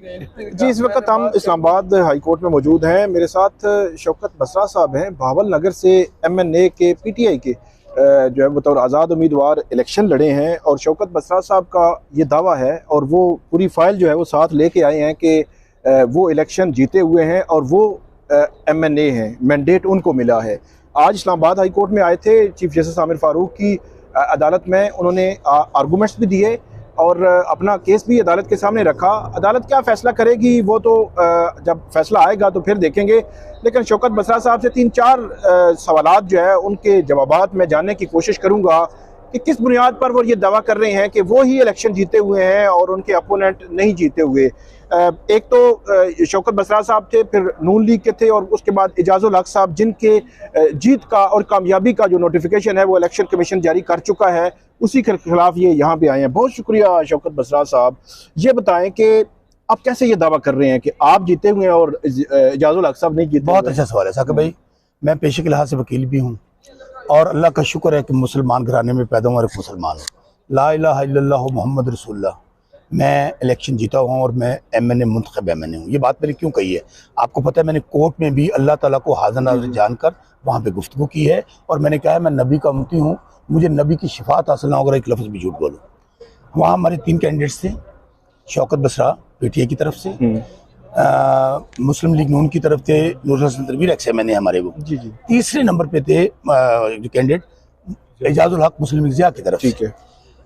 जी, इस वक्त हम इस्लामाबाद हाई कोर्ट में मौजूद हैं। मेरे साथ शौकत बसरा साहब हैं, भावल नगर से MNA के PTI के जो है बतौर आज़ाद उम्मीदवार इलेक्शन लड़े हैं। और शौकत बसरा साहब का ये दावा है और वो पूरी फाइल जो है वो साथ लेके आए हैं कि वो इलेक्शन जीते हुए हैं और वो MNA हैं, मैंडेट उनको मिला है। आज इस्लामाबाद हाई कोर्ट में आए थे चीफ जस्टिस आमिर फारूक की अदालत में। उन्होंने आर्गूमेंट्स भी दिए और अपना केस भी अदालत के सामने रखा। अदालत क्या फ़ैसला करेगी वो तो जब फैसला आएगा तो फिर देखेंगे। लेकिन शौकत बसरा साहब से 3-4 सवालात जो है उनके जवाबात में जानने की कोशिश करूंगा कि किस बुनियाद पर वो ये दावा कर रहे हैं कि वो ही इलेक्शन जीते हुए हैं और उनके अपोनेंट नहीं जीते हुए। एक तो शौकत बसरा साहब थे, फिर नून लीग के थे और उसके बाद इजाज़ुल हक साहब, जिनके जीत का और कामयाबी का जो नोटिफिकेशन है वो इलेक्शन कमीशन जारी कर चुका है, उसी के खिलाफ ये यहाँ पे आए हैं। बहुत शुक्रिया शौकत बसरा साहब। ये बताएं कि आप कैसे ये दावा कर रहे हैं कि आप जीते हुए हैं और इजाज़ुल हक साहब नहीं जीते? बहुत अच्छा सवाल है साकिब भाई। मैं पेशे के लिहाज से वकील भी हूँ और अल्लाह का शुक्र है कि मुसलमान घराने में पैदा हुआ और एक मुसलमान हूँ। ला इलाहा इल्लल्लाह मोहम्मद रसूलुल्लाह। मैं इलेक्शन जीता हुआ और मैं MNA मुंतखब MNA हूँ। ये बात मैंने क्यों कही है आपको पता है। मैंने कोर्ट में भी अल्लाह ताला को हाज़िर नाज़िर जानकर वहाँ पे गुफ्तगू की है और मैंने कहा है मैं नबी का उम्मती हूँ, मुझे नबी की शिफात हासिल ना होगा एक लफ्ज़ भी झूठ बोलूँ। वहाँ हमारे 3 कैंडिडेट्स थे। शौकत बसरा PTI की तरफ से, मुस्लिम लीग नून की तरफ थे नूर हसन तनवीर ex-MNA हमारे वो। जी जी। तीसरे नंबर पे थे जो कैंडिडेट इजाज़ुल हक मुस्लिम लीग ज़िया की तरफ से।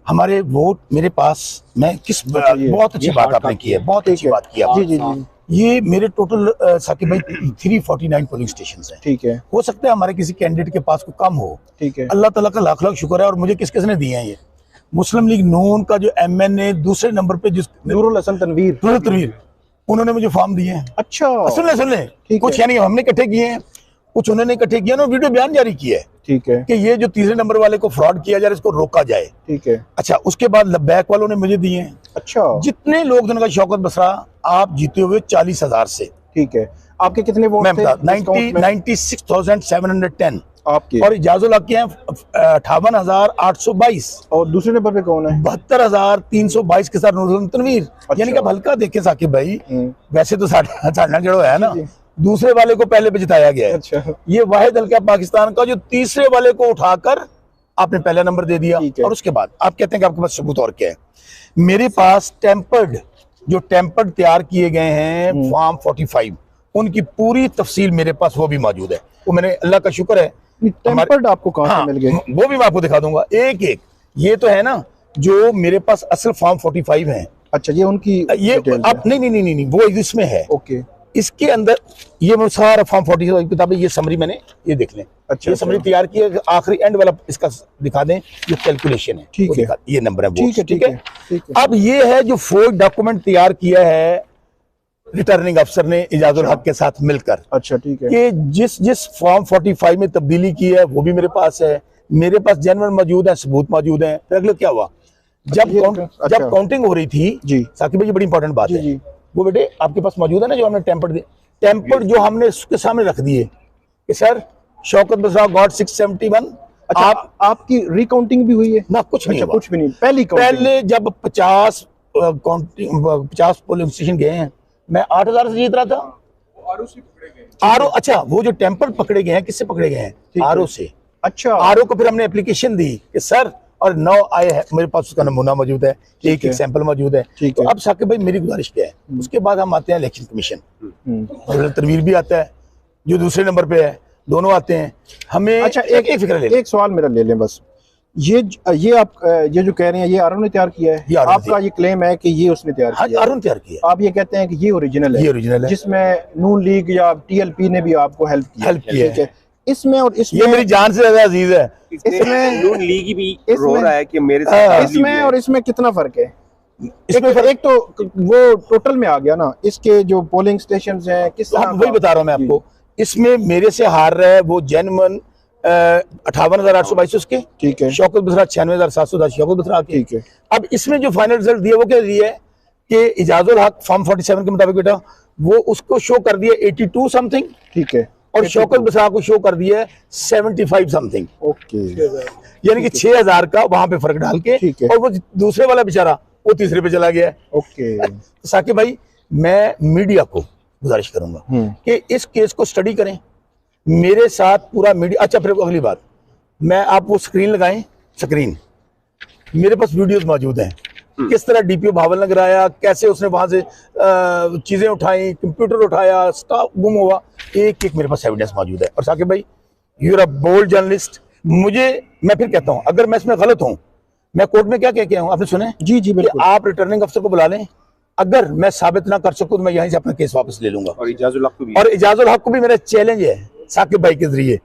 हमारे वोट मेरे पास, मैं किस बहुत अच्छी बात आपने की है, बहुत अच्छी बात की आपने। जी जी जी। ये मेरे टोटल साकिब भाई 349 पोलिंग स्टेशन हैं। ठीक है। हो सकता है हमारे किसी कैंडिडेट के पास कोई कम हो। ठीक है। अल्लाह ताला का लाख लाख शुक्र है। और मुझे किस किसने दिए हैं ये मुस्लिम लीग नून का जो MNA दूसरे नंबर पे जिस नूरुल हसन तनवीर, उन्होंने मुझे फॉर्म दिए हैं। अच्छा, सुन ले कुछ यानी हमने इकट्ठे किए हैं, कुछ उन्होंने इकट्ठे किया ना, वीडियो बयान जारी किया है। ठीक है कि ये जो तीसरे नंबर वाले को फ्रॉड किया जाए इसको रोका जाए। ठीक है। अच्छा, उसके बाद लब्बैक वालों ने मुझे दिए हैं। अच्छा, जितने लोग जिनका शौकत बसरा आप जीते हुए 40,000 से। ठीक है। आपके कितने वोट थे? 96,710 आपके। और इजाज़ुल हक के हैं 58,822। और दूसरे नंबर पे कौन है? 72,322 के साथ नूर हसन तनवीर। यानी कि आप हल्का देखें साकिब भाई, वैसे तो साढ़ा जड़ो है ना, दूसरे वाले को पहले पे जिताया गया है। अच्छा। ये वाहिद हल्का पाकिस्तान का जो तीसरे वाले को उठाकर आपने पहला नंबर दे दिया। और उसके बाद आप कहते हैं कि आपके पास सबूत और क्या है। मेरे पास टेम्पर्ड तैयार किए गए हैं फॉर्म 45, उनकी पूरी तफसील मेरे पास वो भी मौजूद है। वो मैंने अल्लाह का शुक्र है टेम्पर्ड आपको कहाँ से मिल गए? वो भी मैं आपको दिखा दूंगा एक एक। ये तो है ना जो मेरे पास असल फॉर्म 45 है। अच्छा, ये उनकी ये अब नहीं वो इसमें है। ओके। इसके अंदर ये सारा फॉर्म 45 किताबें, ये समरी मैंने ये देख लें। अच्छा, ये समरी तैयार की है। आखिरी एंड वाला इसका दिखा दें, ये कैलकुलेशन है। ठीक है, ये नंबर है। ठीक है। अब ये है जो फोर्ज डॉक्यूमेंट तैयार किया है रिटर्निंग अफसर ने इजाज़ुल हक के साथ मिलकर। अच्छा, ठीक है। ये जिस फॉर्म 45 में तब्दीली की है वो भी मेरे पास है। मेरे पास जेन्युइन मौजूद है, सबूत मौजूद है। फिर अगले क्या हुआ, जब काउंटिंग हो रही थी जी साकिब भाई, ये बड़ी इंपॉर्टेंट बात है। वो बेटे आपके पास मौजूद है ना जो हमने टेम्पर्ड जो हमने उसके सामने रख दिए कि सर शौकत बसरा गॉट 671। अच्छा, आपकी रिकाउंटिंग भी हुई है ना? कुछ नहीं, कुछ भी नहीं। पहले जब 50 पोलिंग स्टेशन गए हैं, मैं 8,000 से जीत रहा था। आरओ, अच्छा, वो जो टेम्पर्ड पकड़े गए हैं किससे पकड़े गए हैं? आरओ से। अच्छा, आरओ को फिर हमने एप्लीकेशन दी कि सर, और 9 आए हैं मेरे पास, उसका नमूना मौजूद है, एक सैंपल मौजूद है। तो अब साकिब भाई मेरी गुजारिश क्या है, उसके बाद हम आते हैं इलेक्शन कमीशन। तनवीर भी आता है जो दूसरे नंबर पे है, दोनों आते हैं हमें। अच्छा, एक फिक्र ले, एक सवाल मेरा ले लें बस। ये आप ये जो कह रहे हैं ये अरुण ने तैयार किया है? आपका ये क्लेम है कि ये उसने तैयार किया है? अरुण तैयार किया। आप ये कहते हैं कि ये ओरिजिनल है? ये ओरिजिनल है, जिसमें नून लीग या TLP ने भी आपको हेल्प किया है इसमें। और इसमें ये मेरी जान से ज्यादा अजीज है। इसमें नून लीग भी रो रहा है कि मेरे साथ इसमें और इसमें कितना फर्क है? एक तो वो टोटल में आ गया ना, इसके जो पोलिंग स्टेशन हैं किस तरह? वही बता रहा हूँ मैं आपको। इसमें मेरे से हार रहा है वो जेन्युइन 58,822 उसके। ठीक है। शौकत बसरा 96,710 शौकत बसरा के। ठीक है। अब इसमें जो फाइनल रिजल्ट दिया वो क्या दिया है कि इजाज़ुल हक फॉर्म 47 के मुताबिक बेटा वो उसको शो कर दिया 82 समथिंग। ठीक है। और शौकत बसरा को शो कर दिया 75 समथिंग। ओके। यानी कि 6,000 का वहां पे फर्क डाल के। और वो दूसरे वाला बेचारा वो तीसरे पे चला गया। ओके। साकिब भाई मैं मीडिया को गुजारिश करूंगा कि इस केस को स्टडी करें मेरे साथ पूरा मीडिया। अच्छा फिर अगली बात, मैं आप वो स्क्रीन लगाएं, स्क्रीन मेरे पास वीडियोस मौजूद हैं, किस तरह डीपीओ भावल नगर आया, कैसे उसने वहां से चीजें उठाई, कंप्यूटर उठाया, स्टाफ गुम हुआ, एक एक मेरे पास एविडेंस मौजूद है। और साकिब भाई you are a bold journalist, मैं फिर कहता हूं अगर मैं इसमें गलत हूं, मैं कोर्ट में क्या कह के आया हूं आपने सुने? जी जी बिल्कुल। आप रिटर्निंग अफसर को बुला लें, अगर मैं साबित ना कर सकूं तो मैं यहीं से अपना केस वापस ले लूंगा। और इजाजुल हक को भी मेरा चैलेंज है साकिब भाई के जरिए,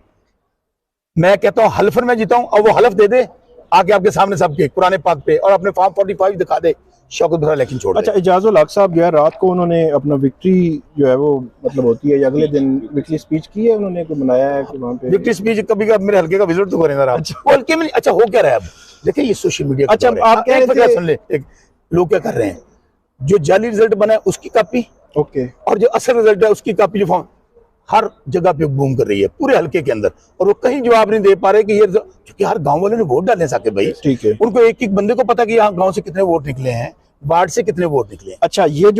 मैं कहता हूं हल्फन में जीता हूं और वो हल्फ दे दे आके आपके सामने सबके कुरान पाक पे और अपने फॉर्म 45 दिखा दे, शौकत बसरा इलेक्शन छोड़। अच्छा इजाजुल हक साहब जो है रात को उन्होंने अपना विक्ट्री जो है वो मतलब होती है अगले दिन विक्ट्री स्पीच की है, उन्होंने को बनाया है कि वहाँ पे विक्ट्री स्पीच कभी का मेरे हल्के का विजिट तो करेंगे आप। हल्के में अच्छा हो क्या रहा है अब देखिए ये सोशल मीडिया। अच्छा आप कह रहे थे, सुन ले, लोग क्या कर रहे हैं, जो जाली रिजल्ट बना है उसकी कॉपी, ओके, और जो असल रिजल्ट है उसकी कॉपी जो फॉर्म हर जगह पे बूम कर रही है पूरे हल्के के अंदर, और वो कहीं जवाब नहीं दे पा रहे कि ये क्योंकि हर गांव वाले ने वोट डाले साके भाई, ठीक है, उनको एक एक बंदे को पता कि यहाँ गांव से कितने वोट निकले हैं, वार्ड से कितने वोट निकले हैं। अच्छा ये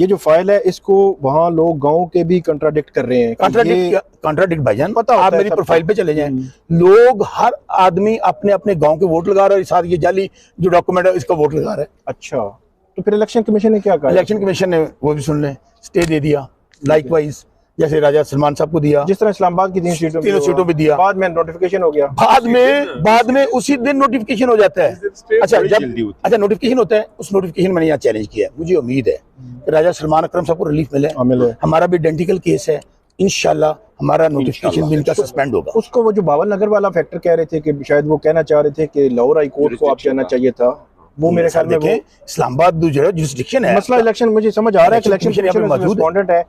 जो फाइल है इसको वहाँ लोग गांव के भी कंट्राडिक्ट कर रहे हैं, कंट्राडिक्ट भाईजान पता आप मेरी प्रोफाइल पे चले जाएं, लोग हर आदमी अपने अपने गाँव के वोट लगा रहा है, साथ ये जाली जो डॉक्यूमेंट है इसका वोट लगा रहा है। अच्छा तो फिर इलेक्शन कमीशन ने क्या कहा? इलेक्शन कमीशन ने वो भी सुन लें स्टे दे दिया, लाइकवाइज जैसे राजा सलमान साहब को दिया, जिस तरह इस्लामाबाद की तीनों सीटों पे दिया, बाद में नोटिफिकेशन हो गया, बाद में उसी दिन नोटिफिकेशन हो जाता है। अच्छा जब नोटिफिकेशन होता है उस नोटिफिकेशन मैंने यहाँ चैलेंज किया, मुझे उम्मीद है कि राजा सलमान अकरम साहब को रिलीफ मिले, हमारा भी आइडेंटिकल केस है, इंशाल्लाह हमारा नोटिफिकेशन भी इनका सस्पेंड होगा। उसको वो जो भावल नगर वाला फैक्टर कह रहे थे कि शायद वो कहना चाह रहे थे कि लाहौर हाई कोर्ट को आप जाना चाहिए था, वो मेरे ख्याल में इस्लामाबाद जो जुरिस्डिक्शन है, मसला इलेक्शन मुझे समझ आ रहा है कि इलेक्शन मौजूद है,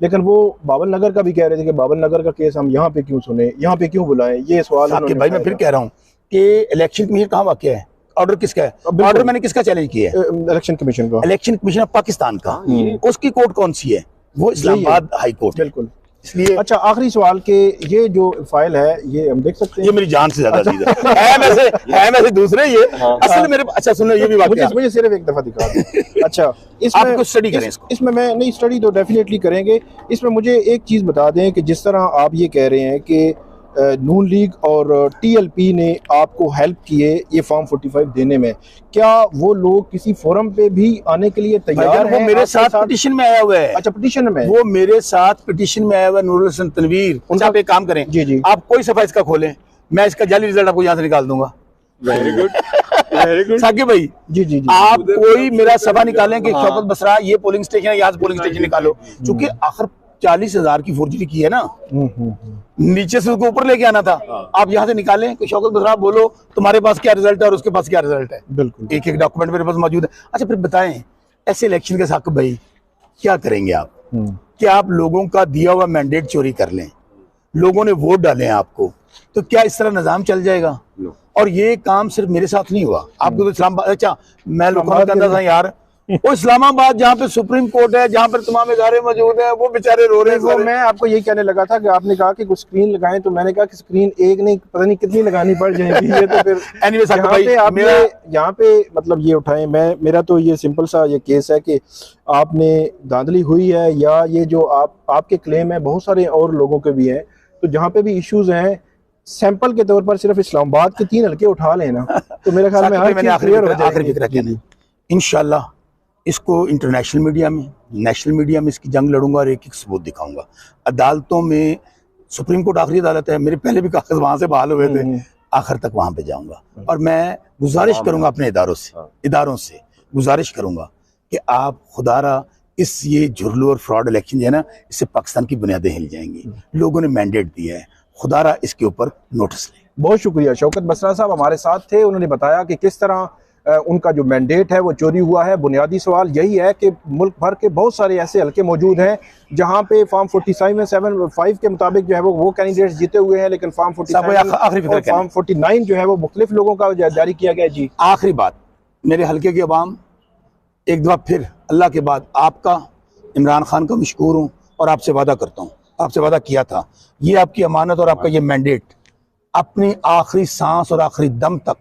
लेकिन वो बाबल नगर का भी कह रहे थे कि बाबल नगर का केस हम यहाँ पे क्यों सुने, यहाँ पे क्यों बुलाएं, ये सवाल भाई मैं फिर कह रहा हूँ कि इलेक्शन कमीशन कहाँ वाक़ है, ऑर्डर किसका है, ऑर्डर मैंने किसका चैलेंज किया है? इलेक्शन कमीशन का, इलेक्शन कमीशन ऑफ पाकिस्तान का, उसकी कोर्ट कौन सी है? वो इस्लामाबाद हाई कोर्ट। बिल्कुल, इसलिए अच्छा आखिरी सवाल के ये जो फाइल है ये हम देख सकते हैं, ये मेरी जान से ज्यादा चीज है वैसे दूसरे ये असल मेरे। अच्छा सुनो ये भी मुझे सिर्फ एक दफा दिखा दो। अच्छा इसमें स्टडी करें इसको, इसमें मैं नहीं स्टडी तो डेफिनेटली करेंगे, इसमें मुझे एक चीज बता दें कि जिस तरह आप ये कह रहे हैं कि नून लीग और टीएलपी ने आपको हेल्प किए ये फॉर्म 45 देने में, क्या वो लोग किसी फोरम पे भी आने के लिए तैयार हैं? वो मेरे साथ पिटीशन में आया हुआ है। अच्छा पिटीशन में वो मेरे साथ पिटीशन में आया हुआ है नूरुल हसन तनवीर, उनका पे काम करें जी जी, आप कोई सफा इसका खोलें, मैं इसका जाली रिजल्ट आपको यहाँ से निकाल दूंगा। Very good very good Saqib भाई जी जी जी, आप कोई मेरा सभा निकालें कि शौकत बसरा ये पोलिंग स्टेशन है, यहाँ से पोलिंग स्टेशन निकालो, क्योंकि आखिर 40,000 की फोर्जरी की है ना, नीचे से उसको ऊपर लेके आना था, आप यहाँ से निकालें कि शौकत बसरा बोलो तुम्हारे पास क्या रिजल्ट है और उसके पास क्या रिजल्ट है, बिल्कुल एक एक डॉक्यूमेंट मेरे पास मौजूद है। अच्छा फिर बताएं ऐसे इलेक्शन के साकिब भाई क्या करेंगे आप? क्या आप लोगों का दिया हुआ मैंडेट चोरी कर लें, लोगों ने वोट डाले हैं आपको, तो क्या इस तरह निजाम चल जाएगा? और ये काम सिर्फ मेरे साथ नहीं हुआ, आपको तो इस्लामाबाद, अच्छा मैं लोगों को कहता था यार वो इस्लामाबाद जहाँ पे सुप्रीम कोर्ट है, जहाँ पर तमाम इदारे मौजूद हैं, वो बेचारे रो रहे हैं। मैं आपको यही कहने लगा था कि आपने कहा कि कुछ स्क्रीन लगाएं, तो मैंने कहा कि स्क्रीन एक नहीं पता नहीं कितनी लगानी पड़ जाएगी, ये तो फिर यहाँ पे मतलब ये उठाएं। मेरा तो ये सिंपल सा ये केस है कि आपने धांधली हुई है, या ये जो आपके क्लेम है बहुत सारे और लोगों के भी हैं, तो जहाँ पे भी इश्यूज हैं सैंपल के तौर पर सिर्फ इस्लामाबाद के 3 हल्के उठा लेना, तो मेरे ख्याल में आखिरी इंशाल्लाह इसको इंटरनेशनल मीडिया में, नेशनल मीडिया में इसकी जंग लड़ूंगा और एक एक सबूत दिखाऊंगा। अदालतों में, सुप्रीम कोर्ट आखिरी अदालत है, मेरे पहले भी कागज वहां से बहाल हुए थे, आखिर तक वहां पे जाऊंगा। और मैं गुजारिश करूंगा अपने इदारों से गुजारिश करूंगा कि आप खुदारा इस ये झुरलू और फ्रॉड इलेक्शन जो है ना, इससे पाकिस्तान की बुनियादें हिल जाएंगी। लोगों ने मैंडेट दिया है, खुदारा इसके ऊपर नोटिस लें। बहुत शुक्रिया। शौकत बसरा साहब हमारे साथ थे, उन्होंने बताया कि किस तरह उनका जो मैंडेट है वो चोरी हुआ है। बुनियादी सवाल यही है कि मुल्क भर के बहुत सारे ऐसे हल्के मौजूद हैं जहां पे फॉर्म 45 के मुताबिक जो है वो कैंडिडेट्स जीते हुए हैं, लेकिन फॉर्म 49 जो है वो मुख्तलिफ लोगों का जारी किया गया। जी आखिरी बात, मेरे हल्के की अवाम एक दफा फिर अल्लाह के बाद आपका, इमरान खान का मशकूर हूँ और आपसे वादा करता हूँ, आपसे वादा किया था, ये आपकी अमानत और आपका ये मैंडेट अपनी आखिरी सांस और आखिरी दम तक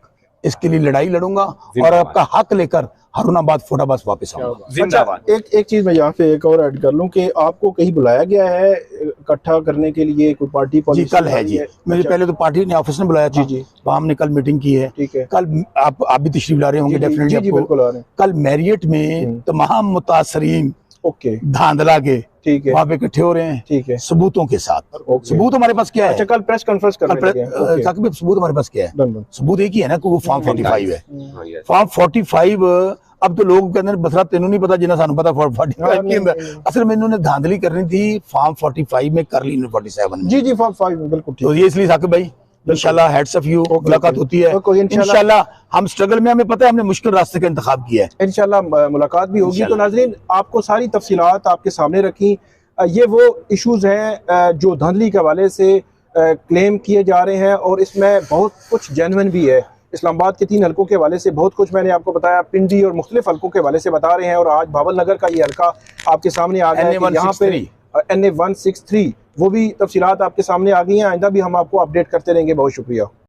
इसके लिए लड़ाई लड़ूंगा और आपका हक लेकर हारूनाबाद फटाबाद वापस आऊंगा। जिंदाबाद। एक चीज मैं यहाँ पे एक और ऐड कर लूँ कि आपको कहीं बुलाया गया है इकट्ठा करने के लिए, कोई पार्टी जी पॉलिसी? कल है जी, मुझे पहले तो पार्टी ने ऑफिस ने बुलाया था, जी वहाँ हमने कल मीटिंग की है। ठीक है, कल आप भी तशरीफ ला रहे होंगे डेफिनेटली जी बिल्कुल आ रहे हैं। कल मैरियट में तमाम मुतासरीन ओके धांधला के ठीक है वहाँ पे इकट्ठे हो रहे हैं, ठीक है, सबूतों के साथ। सबूत हमारे पास क्या है? अच्छा कल प्रेस कॉन्फ्रेंस करने लगे हैं। साकिब भाई, सबूत हमारे पास क्या है? डन। सबूत एक ही है ना कि वो फॉर्म 45 है। Yes. फॉर्म 45 अब तो लोग कहते हैं बसरा तेनों नहीं पता जिन्हें सानू पता फॉर्म 45 के अंदर असल में इन्होंने धांधली करनी थी फॉर्म 45 में कर ली 47 में। जी फॉर्म 5 में बिल्कुल ठीक। तो ये इसलिए साकिब भाई इंशाल्लाह हेड्स ऑफ यू मुलाकात होती है इंशाल्लाह। हम स्ट्रगल में, हमें पता है हमने मुश्किल रास्ते का इंतखाब किया है, इंशाल्लाह मुलाकात भी होगी। तो नाज़रीन आपको सारी तफसीलात आपके सामने रखी। ये वो इश्यूज हैं जो धांधली के हवाले से क्लेम किए जा रहे हैं और इसमें बहुत कुछ जेन्युइन भी है। इस्लामाबाद के 3 हलकों के हवाले से बहुत कुछ मैंने आपको बताया, पिंडी और मुख्तलिफ हलकों के हवाले से बता रहे हैं। और आज भावल नगर का ये हलका आपके सामने आ गया है, यहाँ पे NA 163 वो भी तफसीलात आपके सामने आ गई हैं। आइंदा भी हम आपको अपडेट करते रहेंगे। बहुत शुक्रिया।